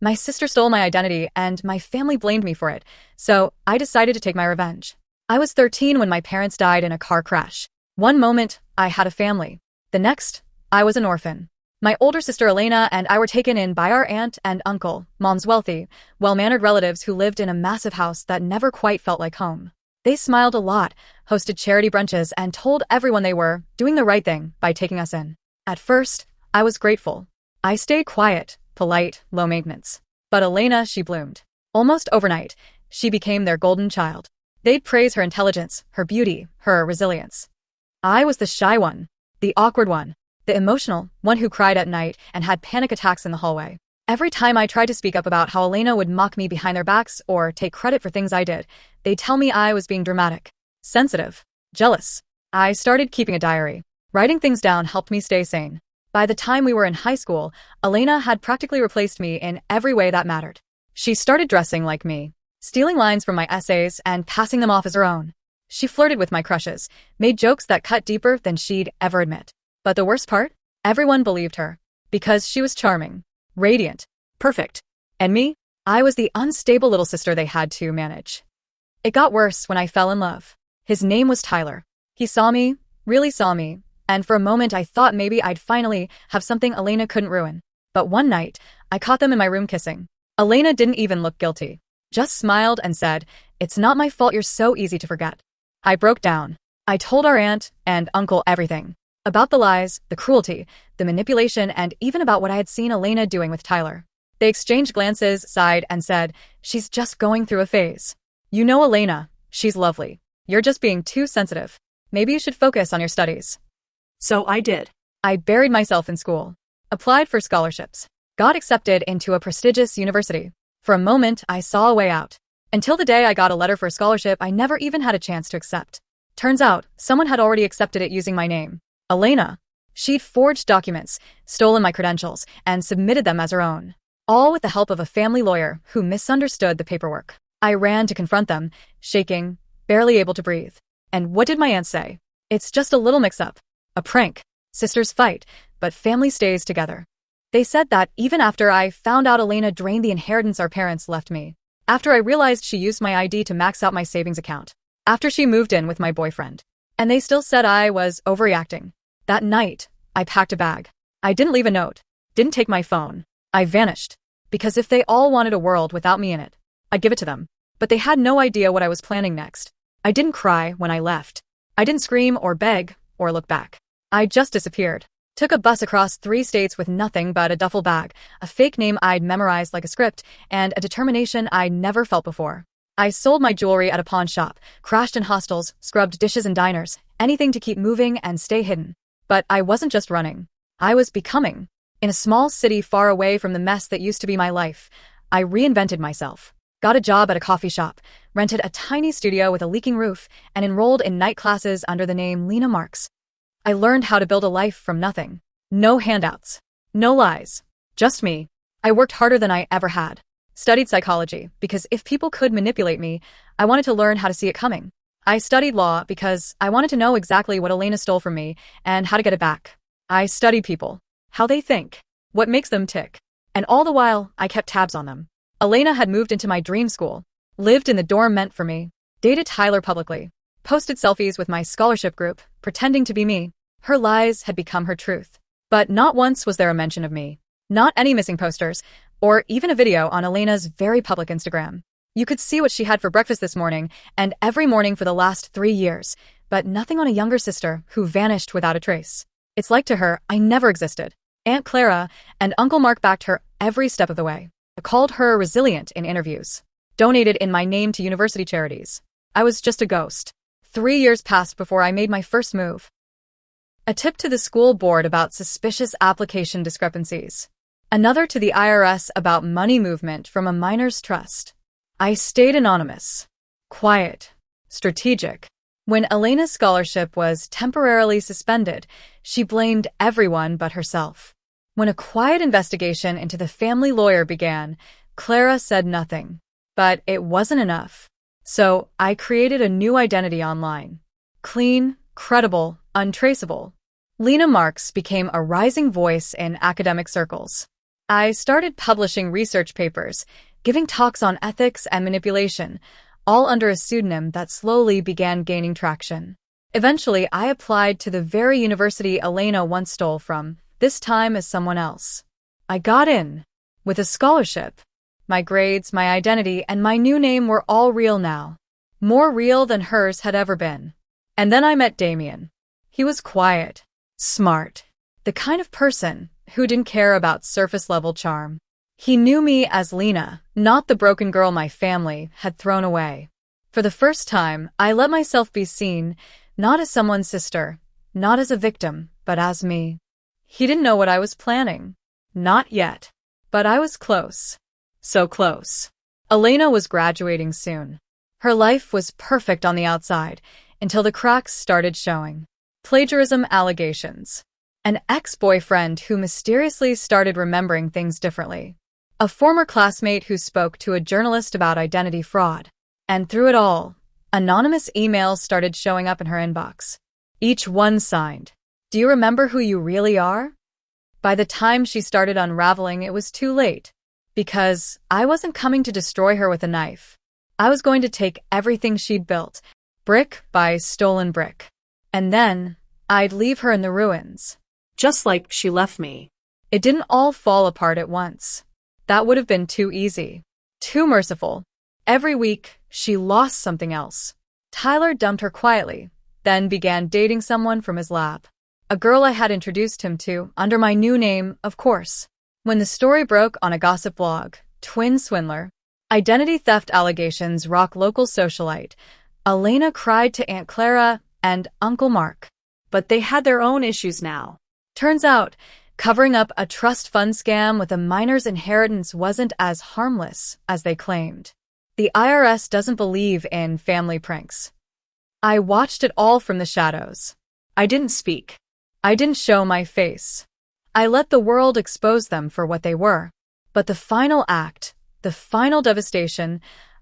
My sister stole my identity and my family blamed me for it, so I decided to take my revenge. I was 13 when my parents died in a car crash. One moment, I had a family. The next, I was an orphan. My older sister Elena and I were taken in by our aunt and uncle, Mom's wealthy, well-mannered relatives who lived in a massive house that never quite felt like home. They smiled a lot, hosted charity brunches, and told everyone they were doing the right thing by taking us in. At first, I was grateful. I stayed quiet, polite, low maintenance. But Elena, she bloomed. Almost overnight, she became their golden child. They'd praise her intelligence, her beauty, her resilience. I was the shy one, the awkward one, the emotional one who cried at night and had panic attacks in the hallway. Every time I tried to speak up about how Elena would mock me behind their backs or take credit for things I did, they'd tell me I was being dramatic, sensitive, jealous. I started keeping a diary. Writing things down helped me stay sane. By the time we were in high school, Elena had practically replaced me in every way that mattered. She started dressing like me, stealing lines from my essays and passing them off as her own. She flirted with my crushes, made jokes that cut deeper than she'd ever admit. But the worst part? Everyone believed her. Because she was charming, radiant, perfect. And me? I was the unstable little sister they had to manage. It got worse when I fell in love. His name was Tyler. He saw me, really saw me, and for a moment I thought maybe I'd finally have something Elena couldn't ruin. But one night, I caught them in my room kissing. Elena didn't even look guilty. Just smiled and said, "It's not my fault you're so easy to forget." I broke down. I told our aunt and uncle everything. About the lies, the cruelty, the manipulation, and even about what I had seen Elena doing with Tyler. They exchanged glances, sighed, and said, "She's just going through a phase. You know Elena, she's lovely. You're just being too sensitive. Maybe you should focus on your studies." So I did. I buried myself in school, applied for scholarships, got accepted into a prestigious university. For a moment, I saw a way out. Until the day I got a letter for a scholarship I never even had a chance to accept. Turns out, someone had already accepted it using my name. Elena. She'd forged documents, stolen my credentials, and submitted them as her own. All with the help of a family lawyer who misunderstood the paperwork. I ran to confront them, shaking, barely able to breathe. And what did my aunt say? "It's just a little mix-up. A prank. Sisters fight, but family stays together." They said that even after I found out Elena drained the inheritance our parents left me. After I realized she used my ID to max out my savings account. After she moved in with my boyfriend. And they still said I was overreacting. That night, I packed a bag. I didn't leave a note. Didn't take my phone. I vanished. Because if they all wanted a world without me in it, I'd give it to them. But they had no idea what I was planning next. I didn't cry when I left. I didn't scream or beg or look back. I just disappeared. Took a bus across 3 states with nothing but a duffel bag, a fake name I'd memorized like a script, and a determination I'd never felt before. I sold my jewelry at a pawn shop, crashed in hostels, scrubbed dishes in diners, anything to keep moving and stay hidden. But I wasn't just running. I was becoming. In a small city far away from the mess that used to be my life, I reinvented myself. Got a job at a coffee shop, rented a tiny studio with a leaking roof, and enrolled in night classes under the name Lena Marks. I learned how to build a life from nothing. No handouts. No lies. Just me. I worked harder than I ever had. Studied psychology, because if people could manipulate me, I wanted to learn how to see it coming. I studied law because I wanted to know exactly what Elena stole from me and how to get it back. I studied people. How they think. What makes them tick. And all the while, I kept tabs on them. Elena had moved into my dream school. Lived in the dorm meant for me. Dated Tyler publicly. Posted selfies with my scholarship group, pretending to be me. Her lies had become her truth. But not once was there a mention of me. Not any missing posters, or even a video on Elena's very public Instagram. You could see what she had for breakfast this morning, and every morning for the last 3 years, but nothing on a younger sister who vanished without a trace. It's like to her, I never existed. Aunt Clara and Uncle Mark backed her every step of the way. Called her resilient in interviews. Donated in my name to university charities. I was just a ghost. 3 years passed before I made my first move. A tip to the school board about suspicious application discrepancies. Another to the IRS about money movement from a minor's trust. I stayed anonymous. Quiet. Strategic. When Elena's scholarship was temporarily suspended, she blamed everyone but herself. When a quiet investigation into the family lawyer began, Clara said nothing. But it wasn't enough. So I created a new identity online. Clean, credible, untraceable. Lena Marks became a rising voice in academic circles. I started publishing research papers, giving talks on ethics and manipulation, all under a pseudonym that slowly began gaining traction. Eventually, I applied to the very university Elena once stole from, this time as someone else. I got in. With a scholarship. My grades, my identity, and my new name were all real now. More real than hers had ever been. And then I met Damien. He was quiet, smart, the kind of person who didn't care about surface-level charm. He knew me as Lena, not the broken girl my family had thrown away. For the first time, I let myself be seen, not as someone's sister, not as a victim, but as me. He didn't know what I was planning. Not yet. But I was close. So close. Elena was graduating soon. Her life was perfect on the outside, until the cracks started showing. Plagiarism allegations. An ex-boyfriend who mysteriously started remembering things differently. A former classmate who spoke to a journalist about identity fraud. And through it all, anonymous emails started showing up in her inbox. Each one signed, "Do you remember who you really are?" By the time she started unraveling, it was too late. Because I wasn't coming to destroy her with a knife. I was going to take everything she'd built, brick by stolen brick. And then, I'd leave her in the ruins. Just like she left me. It didn't all fall apart at once. That would have been too easy. Too merciful. Every week, she lost something else. Tyler dumped her quietly, then began dating someone from his lab. A girl I had introduced him to, under my new name, of course. When the story broke on a gossip blog, twin swindler, identity theft allegations rock local socialite, Elena cried to Aunt Clara and Uncle Mark. But they had their own issues now. Turns out, covering up a trust fund scam with a minor's inheritance wasn't as harmless as they claimed. The IRS doesn't believe in family pranks. I watched it all from the shadows. I didn't speak. I didn't show my face. I let the world expose them for what they were. But the final act, the final devastation,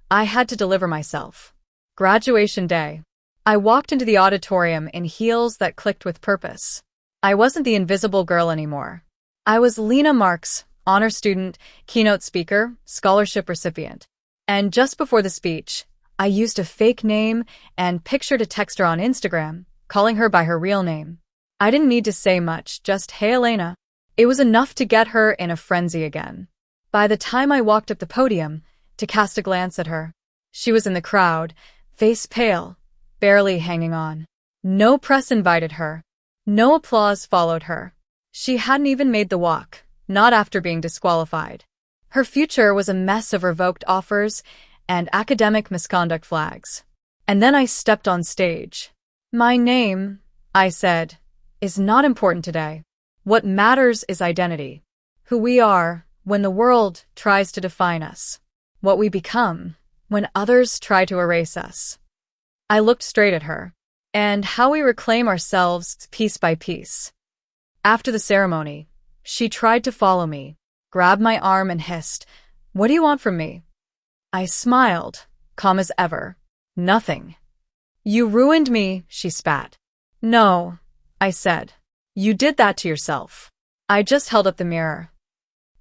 I had to deliver myself. Graduation day. I walked into the auditorium in heels that clicked with purpose. I wasn't the invisible girl anymore. I was Lena Marks, honor student, keynote speaker, scholarship recipient. And just before the speech, I used a fake name and picture to text her on Instagram, calling her by her real name. I didn't need to say much, just, "Hey Elena." It was enough to get her in a frenzy again. By the time I walked up the podium to cast a glance at her, she was in the crowd, face pale, barely hanging on. No press invited her. No applause followed her. She hadn't even made the walk, not after being disqualified. Her future was a mess of revoked offers and academic misconduct flags. And then I stepped on stage. "My name," I said, "is not important today. What matters is identity. Who we are when the world tries to define us. What we become when others try to erase us." I looked straight at her. And how we reclaim ourselves piece by piece. After the ceremony, she tried to follow me, grabbed my arm and hissed, "What do you want from me?" I smiled, calm as ever. "Nothing." "You ruined me," she spat. "No," I said. "You did that to yourself." I just held up the mirror.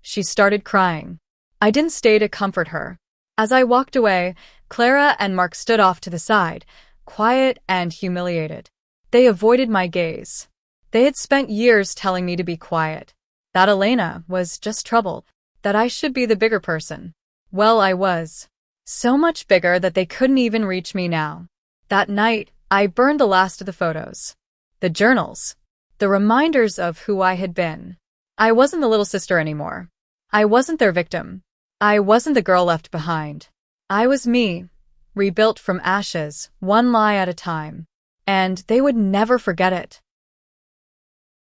She started crying. I didn't stay to comfort her. As I walked away, Clara and Mark stood off to the side, quiet and humiliated. They avoided my gaze. They had spent years telling me to be quiet, that Elena was just trouble, that I should be the bigger person. Well, I was. So much bigger that they couldn't even reach me now. That night, I burned the last of the photos. The journals. The reminders of who I had been. I wasn't the little sister anymore. I wasn't their victim. I wasn't the girl left behind. I was me, rebuilt from ashes, one lie at a time. And they would never forget it.